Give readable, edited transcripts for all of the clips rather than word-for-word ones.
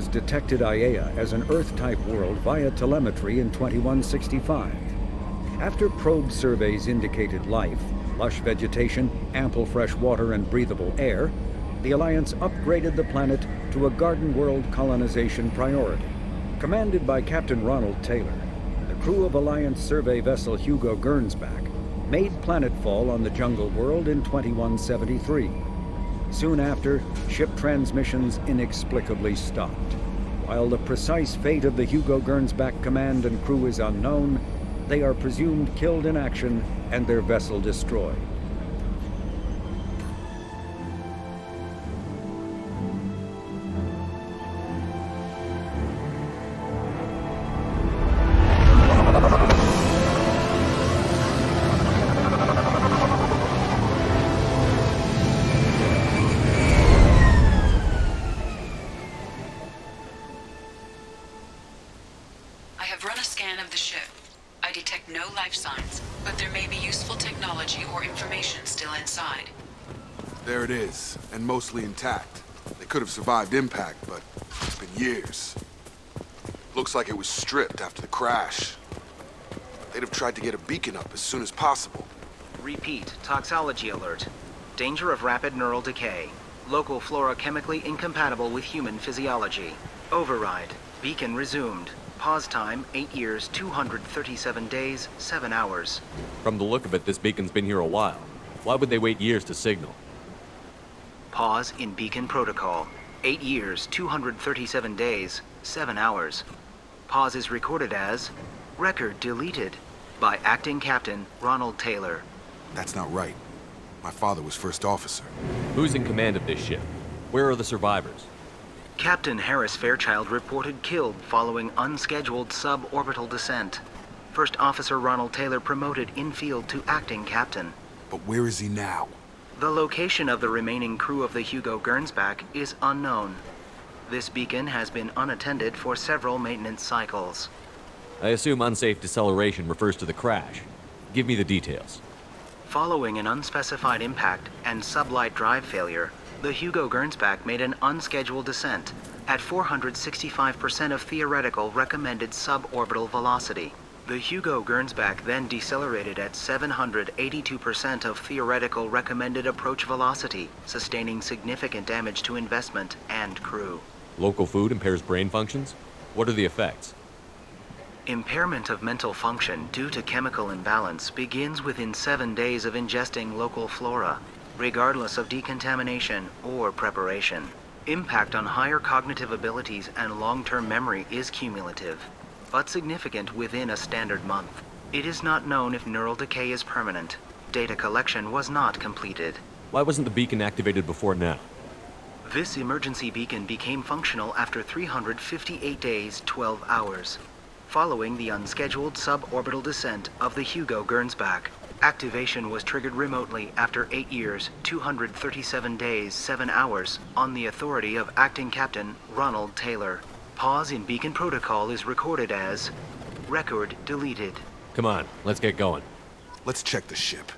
Alliance detected Aiea as an Earth-type world via telemetry in 2165. After probe surveys indicated life, lush vegetation, ample fresh water, and breathable air, the Alliance upgraded the planet to a garden world colonization priority. Commanded by Captain Ronald Taylor, the crew of Alliance survey vessel Hugo Gernsback made planetfall on the jungle world in 2173. Soon after, ship transmissions inexplicably stopped. While the precise fate of the Hugo Gernsback command and crew is unknown, they are presumed killed in action and their vessel destroyed. I have run a scan of the ship. I detect no life signs, but there may be useful technology or information still inside. There it is, and mostly intact. They could have survived impact, but it's been years. Looks like it was stripped after the crash. They'd have tried to get a beacon up as soon as possible. Repeat, toxology alert. Danger of rapid neural decay. Local flora chemically incompatible with human physiology. Override. Beacon resumed. Pause time, 8 years, 237 days, 7 hours. From the look of it, this beacon's been here a while. Why would they wait years to signal? Pause in beacon protocol. 8 years, 237 days, 7 hours. Pause is recorded as record deleted by Acting Captain Ronald Taylor. That's not right. My father was first officer. Who's in command of this ship? Where are the survivors? Captain Harris Fairchild reported killed following unscheduled suborbital descent. First Officer Ronald Taylor promoted in-field to acting captain. But where is he now? The location of the remaining crew of the Hugo Gernsback is unknown. This beacon has been unattended for several maintenance cycles. I assume unsafe deceleration refers to the crash. Give me the details. Following an unspecified impact and sublight drive failure, the Hugo Gernsback made an unscheduled descent at 465% of theoretical recommended suborbital velocity. The Hugo Gernsback then decelerated at 782% of theoretical recommended approach velocity, sustaining significant damage to investment and crew. Local food impairs brain functions? What are the effects? Impairment of mental function due to chemical imbalance begins within 7 days of ingesting local flora, regardless of decontamination or preparation. Impact on higher cognitive abilities and long-term memory is cumulative, but significant within a standard month. It is not known if neural decay is permanent. Data collection was not completed. Why wasn't the beacon activated before now? This emergency beacon became functional after 358 days, 12 hours, following the unscheduled suborbital descent of the Hugo Gernsback. Activation was triggered remotely after 8 years, 237 days, 7 hours, on the authority of Acting Captain Ronald Taylor. Pause in beacon protocol is recorded as record deleted. Come on, let's get going. Let's check the ship.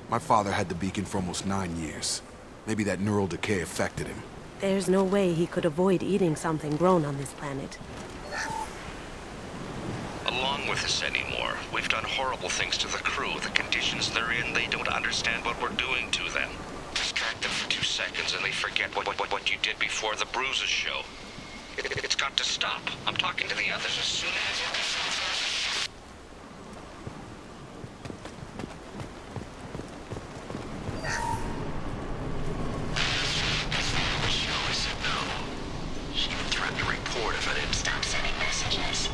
My father had the beacon for almost 9 years. Maybe that neural decay affected him. There's no way he could avoid eating something grown on this planet. Along with us anymore. We've done horrible things to the crew. The conditions they're in, they don't understand what we're doing to them. Distract them for 2 seconds and they forget what you did before the bruises show. It's got to stop. I'm talking to the others as soon as... Show us a no. She even threatened to report if I didn't stop sending messages.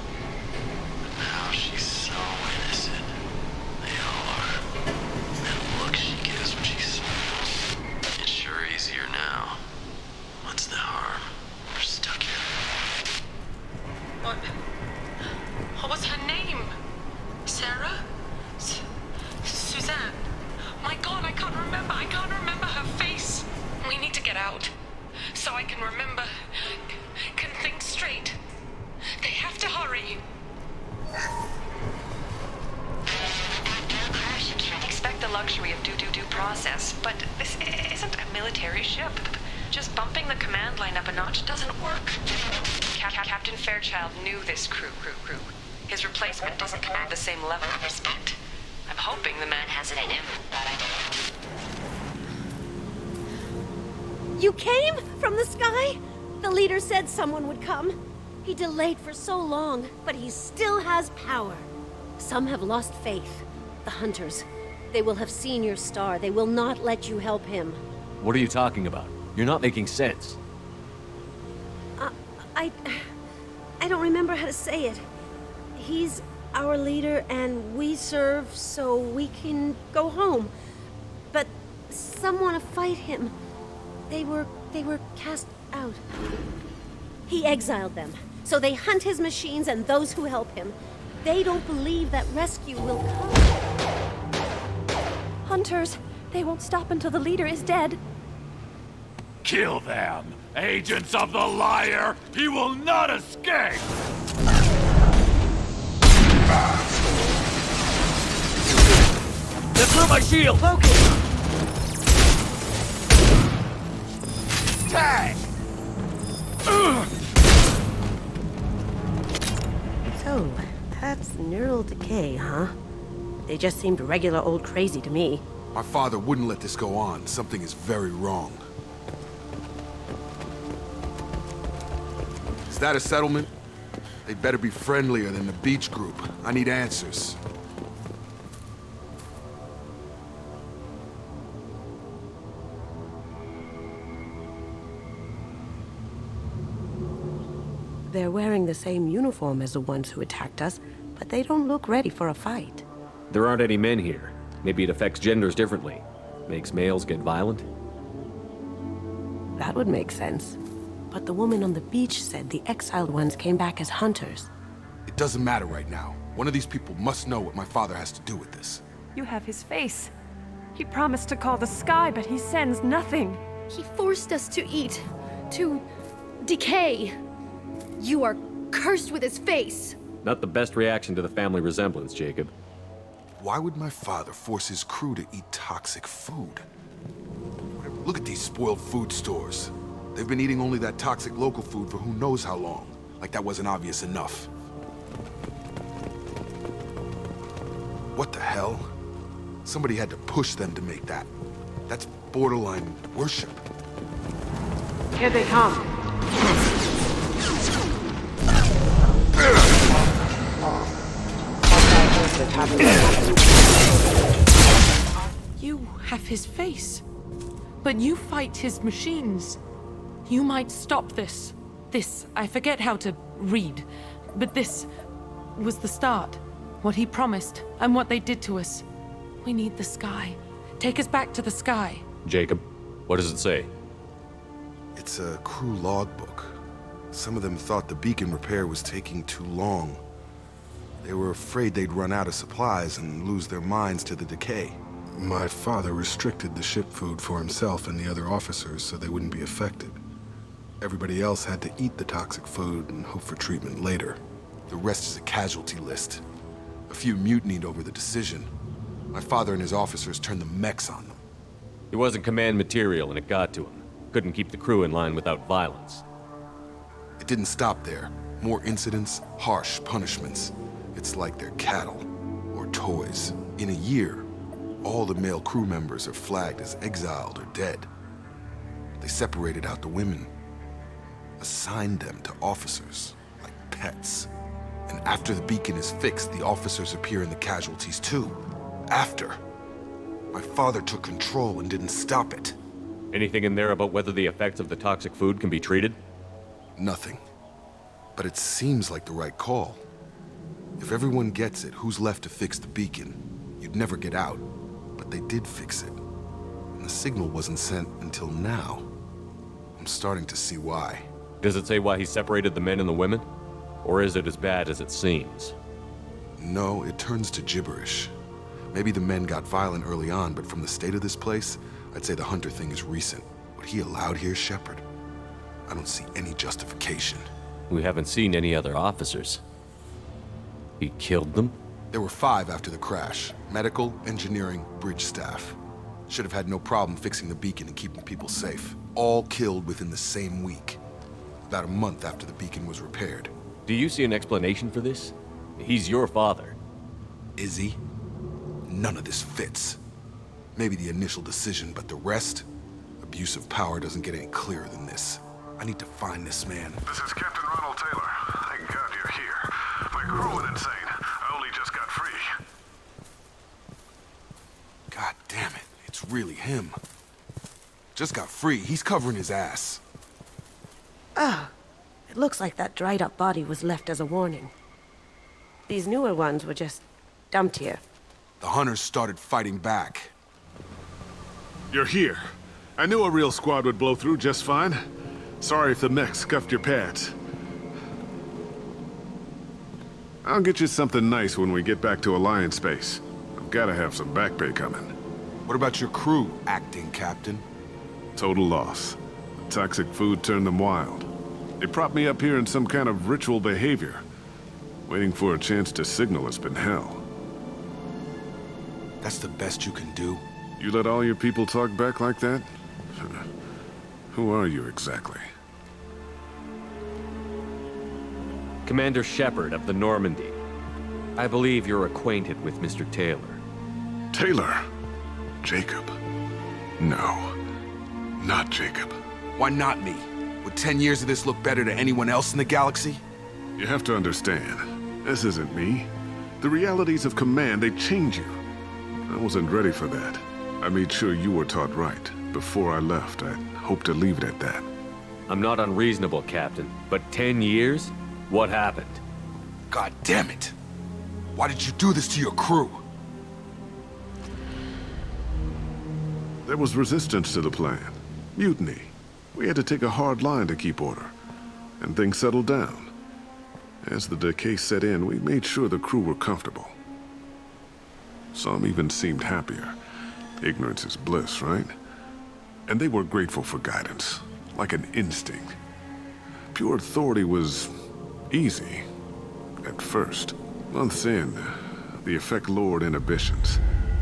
Now she's so innocent. They all are. And look she gives when she smiles. It's sure easier now. What's the harm? We're stuck here. What was her name? Sarah? Suzanne? My God, I can't remember. I can't remember her face. We need to get out. So I can remember. Can think straight. They have to hurry. After a crash, you can't expect the luxury of due process. But this isn't a military ship. Just bumping the command line up a notch doesn't work. Captain Fairchild knew this crew. His replacement doesn't command the same level of respect. I'm hoping the man has it in him, but I don't. You came from the sky? The leader said someone would come. He delayed for so long, but he still has power. Some have lost faith. The hunters. They will have seen your star. They will not let you help him. What are you talking about? You're not making sense. I don't remember how to say it. He's our leader and we serve so we can go home. But some want to fight him. They were cast out. He exiled them, so they hunt his machines and those who help him. They don't believe that rescue will come. Hunters, they won't stop until the leader is dead. Kill them! Agents of the liar! He will not escape! They threw my shield! Tag! So, that's neural decay, huh? They just seemed regular old crazy to me. My father wouldn't let this go on. Something is very wrong. Is that a settlement? They'd better be friendlier than the beach group. I need answers. They're wearing the same uniform as the ones who attacked us, but they don't look ready for a fight. There aren't any men here. Maybe it affects genders differently. Makes males get violent? That would make sense. But the woman on the beach said the exiled ones came back as hunters. It doesn't matter right now. One of these people must know what my father has to do with this. You have his face. He promised to call the sky, but he sends nothing. He forced us to eat, to decay. You are cursed with his face. Not the best reaction to the family resemblance, Jacob. Why would my father force his crew to eat toxic food? Look at these spoiled food stores. They've been eating only that toxic local food for who knows how long. Like that wasn't obvious enough. What the hell? Somebody had to push them to make that. That's borderline worship. Here they come. You have his face, but you fight his machines. You might stop this. This, I forget how to read, but this was the start. What he promised, and what they did to us. We need the sky. Take us back to the sky. Jacob, what does it say? It's a crew logbook. Some of them thought the beacon repair was taking too long. They were afraid they'd run out of supplies and lose their minds to the decay. My father restricted the ship food for himself and the other officers so they wouldn't be affected. Everybody else had to eat the toxic food and hope for treatment later. The rest is a casualty list. A few mutinied over the decision. My father and his officers turned the mechs on them. He wasn't command material and it got to him. Couldn't keep the crew in line without violence. It didn't stop there. More incidents, harsh punishments. It's like they're cattle or toys. In a year, all the male crew members are flagged as exiled or dead. They separated out the women, assigned them to officers, like pets. And after the beacon is fixed, the officers appear in the casualties too. After. My father took control and didn't stop it. Anything in there about whether the effects of the toxic food can be treated? Nothing. But it seems like the right call. If everyone gets it, who's left to fix the beacon? You'd never get out. But they did fix it. And the signal wasn't sent until now. I'm starting to see why. Does it say why he separated the men and the women? Or is it as bad as it seems? No, it turns to gibberish. Maybe the men got violent early on, but from the state of this place, I'd say the Hunter thing is recent. What he allowed here, Shepard, I don't see any justification. We haven't seen any other officers. He killed them? There were 5 after the crash. Medical, engineering, bridge staff. Should have had no problem fixing the beacon and keeping people safe. All killed within the same week. about a month after the beacon was repaired. Do you see an explanation for this? He's your father. Is he? None of this fits. Maybe the initial decision, but the rest? Abuse of power doesn't get any clearer than this. I need to find this man. This is Captain Ronald Taylor. Thank God you're here. My crew went insane. I only just got free. God damn it, it's really him. Just got free. He's covering his ass. It looks like that dried up body was left as a warning. These newer ones were just dumped here. The hunters started fighting back. You're here. I knew a real squad would blow through just fine. Sorry if the mech scuffed your pads. I'll get you something nice when we get back to Alliance space. I've gotta have some back pay coming. What about your crew, acting captain? Total loss. The toxic food turned them wild. They propped me up here in some kind of ritual behavior. Waiting for a chance to signal has been hell. That's the best you can do? You let all your people talk back like that? Who are you exactly? Commander Shepard of the Normandy. I believe you're acquainted with Mr. Taylor. Taylor? Jacob? No. Not Jacob. Why not me? Would 10 years of this look better to anyone else in the galaxy? You have to understand, this isn't me. The realities of command, they change you. I wasn't ready for that. I made sure you were taught right. Before I left, I hoped to leave it at that. I'm not unreasonable, Captain, but 10 years? What happened? God damn it! Why did you do this to your crew? There was resistance to the plan. Mutiny. We had to take a hard line to keep order. And things settled down. As the decay set in, we made sure the crew were comfortable. Some even seemed happier. Ignorance is bliss, right? And they were grateful for guidance, like an instinct. Pure authority was easy, at first. Months in, the effect lowered inhibitions.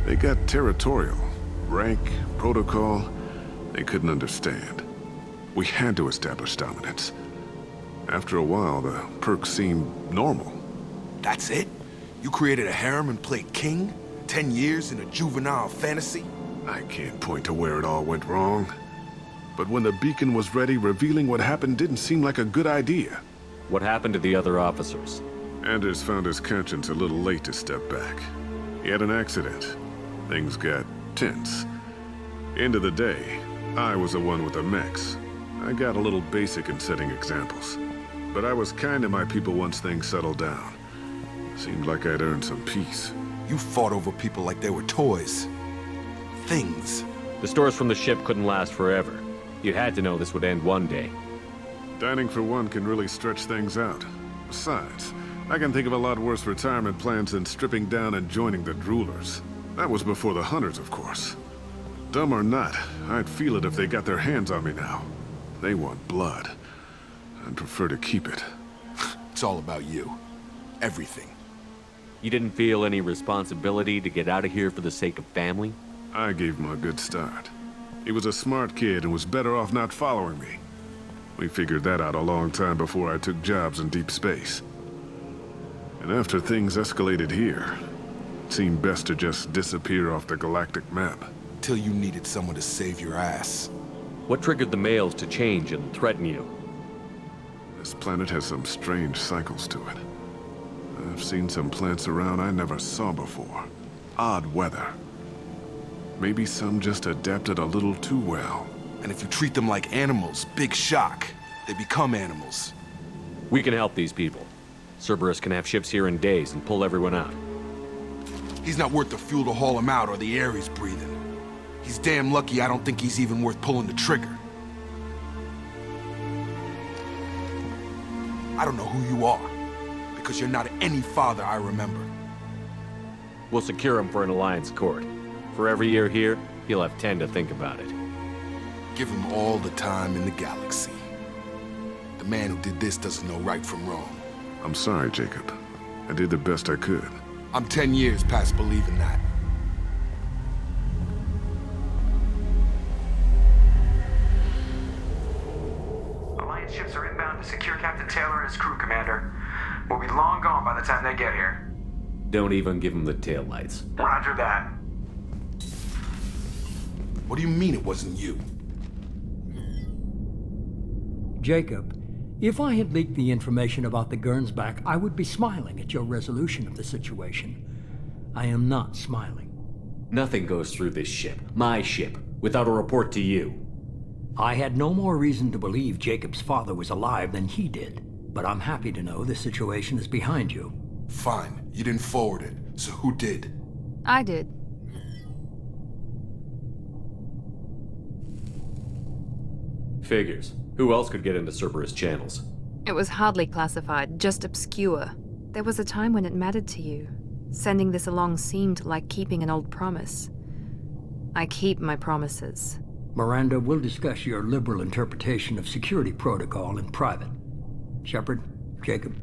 They got territorial. Rank, protocol, they couldn't understand. We had to establish dominance. After a while, the perks seemed normal. That's it? You created a harem and played king? 10 years in a juvenile fantasy? I can't point to where it all went wrong. But when the beacon was ready, revealing what happened didn't seem like a good idea. What happened to the other officers? Anders found his conscience a little late to step back. He had an accident. Things got tense. End of the day, I was the one with the mechs. I got a little basic in setting examples. But I was kind to my people once things settled down. Seemed like I'd earned some peace. You fought over people like they were toys. Things. The stores from the ship couldn't last forever. You had to know this would end one day. Dining for one can really stretch things out. Besides, I can think of a lot worse retirement plans than stripping down and joining the droolers. That was before the hunters, of course. Dumb or not, I'd feel it if they got their hands on me now. They want blood. I'd prefer to keep it. It's all about you. Everything. You didn't feel any responsibility to get out of here for the sake of family? I gave him a good start. He was a smart kid and was better off not following me. We figured that out a long time before I took jobs in deep space. And after things escalated here, it seemed best to just disappear off the galactic map. Till you needed someone to save your ass. What triggered the males to change and threaten you? This planet has some strange cycles to it. I've seen some plants around I never saw before. Odd weather. Maybe some just adapted a little too well. And if you treat them like animals, big shock. They become animals. We can help these people. Cerberus can have ships here in days and pull everyone out. He's not worth the fuel to haul him out or the air he's breathing. He's damn lucky I don't think he's even worth pulling the trigger. I don't know who you are, because you're not any father I remember. We'll secure him for an Alliance court. For every year here, he'll have 10 to think about it. Give him all the time in the galaxy. The man who did this doesn't know right from wrong. I'm sorry, Jacob. I did the best I could. I'm 10 years past believing that. Alliance ships are inbound to long gone by the time they get here. Don't even give him the taillights. Roger that. What do you mean it wasn't you? Jacob, if I had leaked the information about the Gernsback, I would be smiling at your resolution of the situation. I am not smiling. Nothing goes through this ship, my ship, without a report to you. I had no more reason to believe Jacob's father was alive than he did, but I'm happy to know the situation is behind you. Fine, you didn't forward it, so who did? I did. Figures. Who else could get into Cerberus channels? It was hardly classified, just obscure. There was a time when it mattered to you. Sending this along seemed like keeping an old promise. I keep my promises. Miranda, we'll discuss your liberal interpretation of security protocol in private. Shepard, Jacob.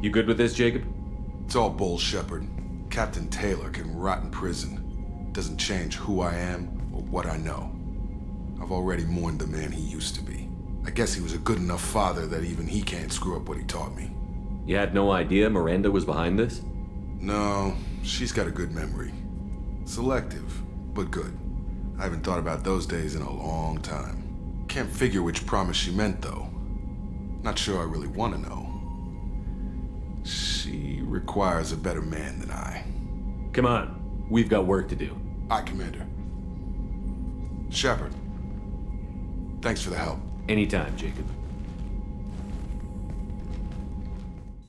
You good with this, Jacob? It's all bull, Shepard. Captain Taylor can rot in prison. Doesn't change who I am or what I know. I've already mourned the man he used to be. I guess he was a good enough father that even he can't screw up what he taught me. You had no idea Miranda was behind this? No, she's got a good memory. Selective, but good. I haven't thought about those days in a long time. Can't figure which promise she meant, though. Not sure I really want to know. She requires a better man than I. Come on, we've got work to do. Aye, Commander. Shepard, thanks for the help. Anytime, Jacob.